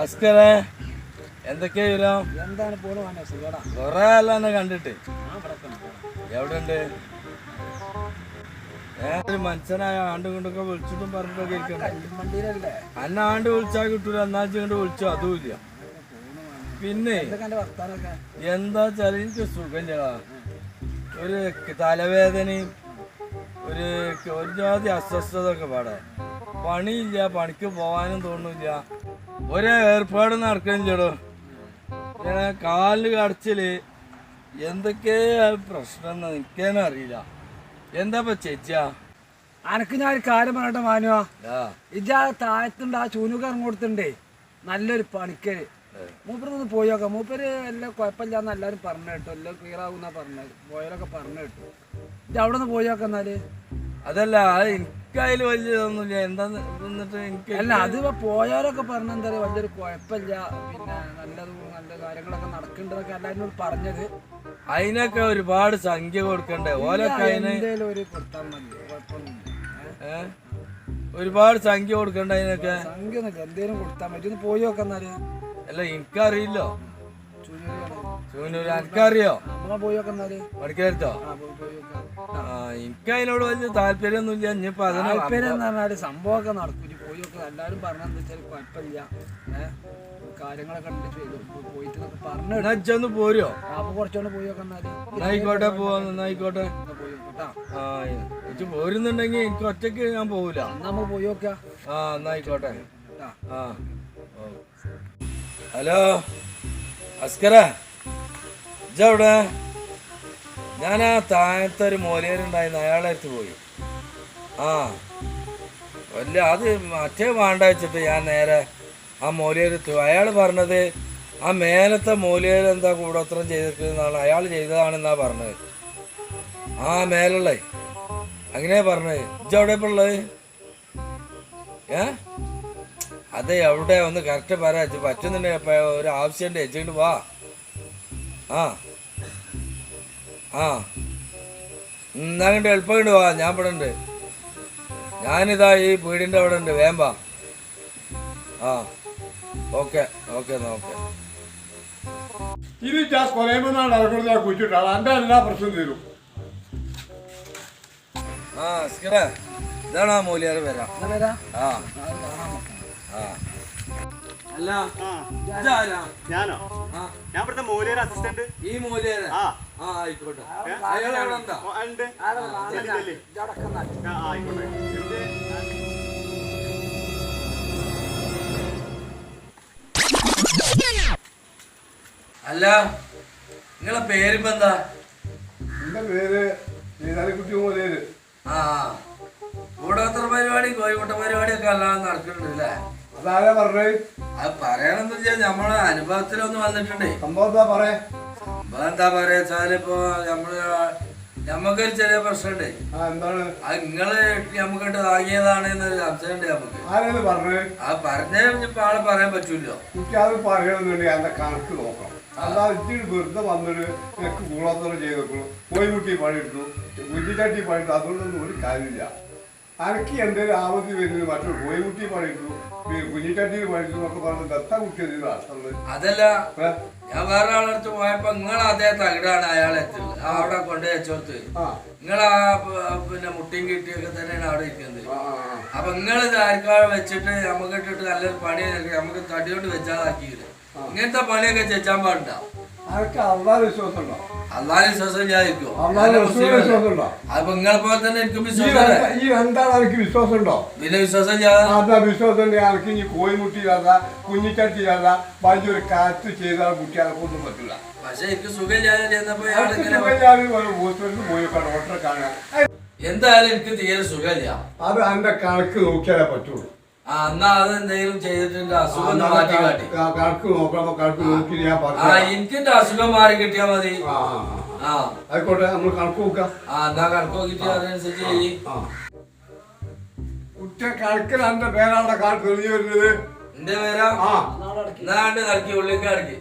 അസ്കരേ എന്തൊക്കെയാ വിവരം? എന്താണ് കൊറേ അല്ല കണ്ടിട്ട്. എവിടെ ഉണ്ട്? ഒരു മനുഷ്യനായ ആണ്ടും കൊണ്ടൊക്കെ വിളിച്ചിട്ടും പറഞ്ഞിട്ടൊക്കെ ഇരിക്കണ്ടേ. അന്ന ആണ്ട് വിളിച്ചാൽ കിട്ടൂല, എന്നാച്ച് കൊണ്ട് വിളിച്ചോ അതുമില്ല. പിന്നെ എന്താ വെച്ചാൽ എനിക്ക് സുഖം ചേടാ, ഒരു തലവേദനയും ഒരു ജാതി അസ്വസ്ഥത ഒക്കെ പാടെ. പണിയില്ല, പണിക്ക് പോകാനും തോന്നില്ല, ഒരേ ഏർപ്പാട് നടക്കുകയും ചേടോ. കാലില് കടച്ചില് എന്തൊക്കെയാ പ്രശ്നം എന്ന് എനിക്കേനെ അറിയില്ല. എന്താ ചേച്ചിയാ? അനക്ക് ഞാൻ ഒരു കാര്യം പറയട്ടെ മാനുവാ, ഇജാ താഴത്തുണ്ട് ആ ചൂനുകാരൻ കൊടുത്തിണ്ടേ നല്ലൊരു പണിക്കര്. മൂപ്പരൊന്ന് പോയി നോക്കാം. മൂപ്പര് എല്ലാം കുഴപ്പമില്ലാന്ന് എല്ലാവരും പറഞ്ഞു കേട്ടു, എല്ലാം ക്ലിയർ ആകുന്ന പറഞ്ഞത്, പോയാലൊക്കെ പറഞ്ഞു കേട്ടു. ഇത് അവിടെ നിന്ന് പോയി നോക്കാം. എന്നാല് അതല്ല, എനിക്കതിൽ വലിയ ഇതൊന്നുമില്ല. എന്താന്ന് എന്നിട്ട് എനിക്ക് അല്ല, അത് പോയാലൊക്കെ പറഞ്ഞ എന്താ പറയുക, വലിയൊരു കുഴപ്പമില്ല, പിന്നെ നല്ല കാര്യങ്ങളൊക്കെ നടക്കേണ്ടതൊക്കെ എല്ലാവരും പറഞ്ഞത്. അതിനൊക്കെ ഒരുപാട് സംഖ്യ കൊടുക്കണ്ടേ? ഓലൊക്കെ അതിന് ഒരു കൊടുത്താൽ മതി, കുഴപ്പമൊന്നുമില്ല. ഒരുപാട് സംഖ്യ കൊടുക്കണ്ട അതിനൊക്കെ. സംഖ്യ ഒന്നുമില്ല, എന്തേലും കൊടുത്താൽ മതി. ഒന്ന് പോയി നോക്കാം. എന്നാല് അല്ല, എനിക്കറിയില്ലോ. ചൂനൂര് എനിക്കറിയോ? പോയി നോക്കാം. എന്നാല് പഠിക്കരുത്തോ? എനിക്ക് അതിനോട് വലിയ താല്പര്യമൊന്നുമില്ല. ഇനിയിപ്പോ താല്പര്യം എന്ന് പറഞ്ഞാല് സംഭവമൊക്കെ നടക്കും. പോയി നോക്കാം. എല്ലാവരും പറഞ്ഞെന്ന് വെച്ചാൽ കുഴപ്പമില്ല, കാര്യങ്ങളൊക്കെ പോയിട്ട് പറഞ്ഞു പോരോ? അപ്പൊ കുറച്ചോണ്ട് പോയി നോക്കാം. എന്നായിക്കോട്ടെ, പോവാന്നായിക്കോട്ടെ. പോരുന്നുണ്ടെങ്കിൽ എനിക്ക് ഒറ്റക്ക് ഞാൻ പോവില്ല. നമ്മൾ പോയി നോക്കാം. എന്നായിക്കോട്ടെ. ഹലോ അസ്കര, ഇജവിടെ? ഞാൻ ആ താഴത്തെ ഒരു മോലേരുണ്ടായിരുന്നു, അയാളെ അടുത്ത് പോയി. അത് മറ്റേ വേണ്ട വെച്ചിട്ട് ഞാൻ നേരെ ആ മോലേരെത്തു. അയാൾ പറഞ്ഞത് ആ മേലത്തെ മോലേര് എന്താ കൂടോത്രം ചെയ്തിരിക്കുന്നതാണ്, അയാൾ ചെയ്തതാണെന്നാ പറഞ്ഞത്. മേലുള്ളേ അങ്ങനെയാ പറഞ്ഞത്. ഇജവിടെ ഇപ്പം ഉള്ളത്? അതെ, എവിടെ ഒന്ന് കറക്റ്റ് പറയാ. പറ്റുന്നുണ്ടെങ്കിൽ ഒരു ആവശ്യമുണ്ട്, വെച്ചിട്ട് വാ. എന്നാ കണ്ട് എളുപ്പം കണ്ട് വാ. ഞാൻ ഇവിടെ ഉണ്ട്, ഞാനിതാ ഈ വീടിൻ്റെ അവിടെ ഉണ്ട്. വേമ്പാ. ഓക്കെ എന്നാ ഓക്കെ. ഇത് കൊലയുമെന്നാണ് ഇറക്കുന്നത്, കുഴിച്ചിട്ടാണ് എൻ്റെ എല്ലാ പ്രശ്നം തീരും. ഇതാണ് ആ മൂല്യാറ് വരാം. അല്ല, ഞാനോ? ഞാൻ ഇവിടുത്തെ മൂല്യര അസിസ്റ്റന്റ്. ഈ മൂല്യര ആയിക്കോട്ടെ. അല്ല, നിങ്ങളെ പേരിപ്പോ എന്താ? എന്റെ പേര് കുട്ടി മൂലേര്. കൂടോത്ര പരിപാടി, കോഴിമുട്ട പരിപാടിയൊക്കെ അല്ലാതെ നടക്കുന്നുണ്ടല്ലേ? അതാരാ പറഞ്ഞത്? അത് പറയണെന്ന് വെച്ചാൽ നമ്മളെ അനുഭവത്തിലൊന്ന് വന്നിട്ടുണ്ടേ. സംഭവം എന്താ പറയാ? സംഭവം എന്താ പറയാ വെച്ചാല്, ഇപ്പൊ ഞമ്മക്കൊരു ചെറിയ പ്രശ്നമുണ്ട്. എന്താണ് അത് നിങ്ങള് നമുക്കിട്ട് വാങ്ങിയതാണ് എന്നൊരു സംശയമുണ്ട് നമുക്ക്. ആരാണ് പറഞ്ഞത്? അത് പറഞ്ഞ ഇപ്പൊ ആളെ പറയാൻ പറ്റൂല്ലോ. എനിക്ക് അത് പറയണമെന്നുണ്ടെങ്കിൽ അതിന്റെ കണക്ക് നോക്കണം. അല്ലാതെ ഇച്ചിരി വെറുതെ വന്നൊരു എനിക്ക് കൂടോത്രം ചെയ്തേക്കുള്ളൂ, കോഴിമുട്ടി പണിയെടുത്തു, കുഞ്ഞിച്ചട്ടി പണിയെടുത്തു, അതുകൊണ്ടൊന്നും ഒരു കാര്യമില്ല. അനക്ക് എന്തെങ്കിലും ആപത്തി വരുന്നത് മറ്റൊരു കോഴിമുട്ടി പണിയെടുത്തു, കുഞ്ഞിച്ചട്ടിയിൽ പണിയെടുത്തു എന്നൊക്കെ പറഞ്ഞ് ദത്ത കുട്ടിയത് അർത്ഥമുള്ളത്. അതല്ല, ഞാൻ വേറെ ആളടുത്ത് പോയപ്പോ നിങ്ങൾ അതേ തകിടാണ് അയാളെ അവിടെ കൊണ്ടുപോയി വെച്ചോർത്ത്. നിങ്ങൾ പിന്നെ മുട്ടിയും കിട്ടിയൊക്കെ തന്നെയാണ് അവിടെ ഇരിക്കുന്നത്. അപ്പൊ നിങ്ങൾ ആർക്കാൾ വെച്ചിട്ട് നമുക്ക് ഇട്ടിട്ട് നല്ലൊരു പണി നമുക്ക് തടിയോണ്ട് വെച്ചാതാക്കിയില്ല. ഇങ്ങനത്തെ പണിയൊക്കെ ചെച്ചാൻ പാടില്ല. അള്ളാഹ് വിശ്വാസം ഉണ്ടോ? അള്ളാഹ് വിശ്വാസം ഞാനിരിക്കും. അപ്പൊ നിങ്ങളെ പോലെ തന്നെ എനിക്കും വിശ്വാസം. ഈ എന്താണ് എനിക്ക് വിശ്വാസം ഉണ്ടോ? പിന്നെ വിശ്വാസം വിശ്വാസം ഉണ്ടെങ്കിൽ എനിക്ക് ഇനി കോഴിമുട്ടിയിലല്ല, കുഞ്ഞിച്ചട്ടിയിലല്ല, വലിയൊരു കാറ്റ് ചെയ്താൽ കുട്ടി അതൊന്നും പറ്റില്ല. പക്ഷെ എനിക്ക് സുഖം ചെന്നപ്പോ ഡോക്ടറെ കാണാൻ എന്തായാലും എനിക്ക് തീരെ സുഖമില്ല. അത് എന്റെ കണക്ക് നോക്കിയാലേ പറ്റുള്ളൂ. എന്നാ അത് എന്തെങ്കിലും ചെയ്തിട്ടുണ്ട്, അസുഖം മാറ്റി കാട്ടി കണക്ക് നോക്കണം. കണക്ക് നോക്കി ഞാൻ എനിക്ക് അസുഖം മാറി കിട്ടിയാ മതി. ആയിക്കോട്ടെ, നമ്മൾ കണക്ക് നോക്കാം. എന്നാ കണക്ക് നോക്കിട്ട് അതിനനുസരിച്ച് ചെയ്യ്. കുറ്റ കണക്കിൽ എന്റെ പേരാണ് കണക്ക് തെളിഞ്ഞു വരുന്നത്. എന്റെ പേരാ? എന്നാണ്ട് കളിക്കി ഉള്ളിലേക്ക് കളിക്കി.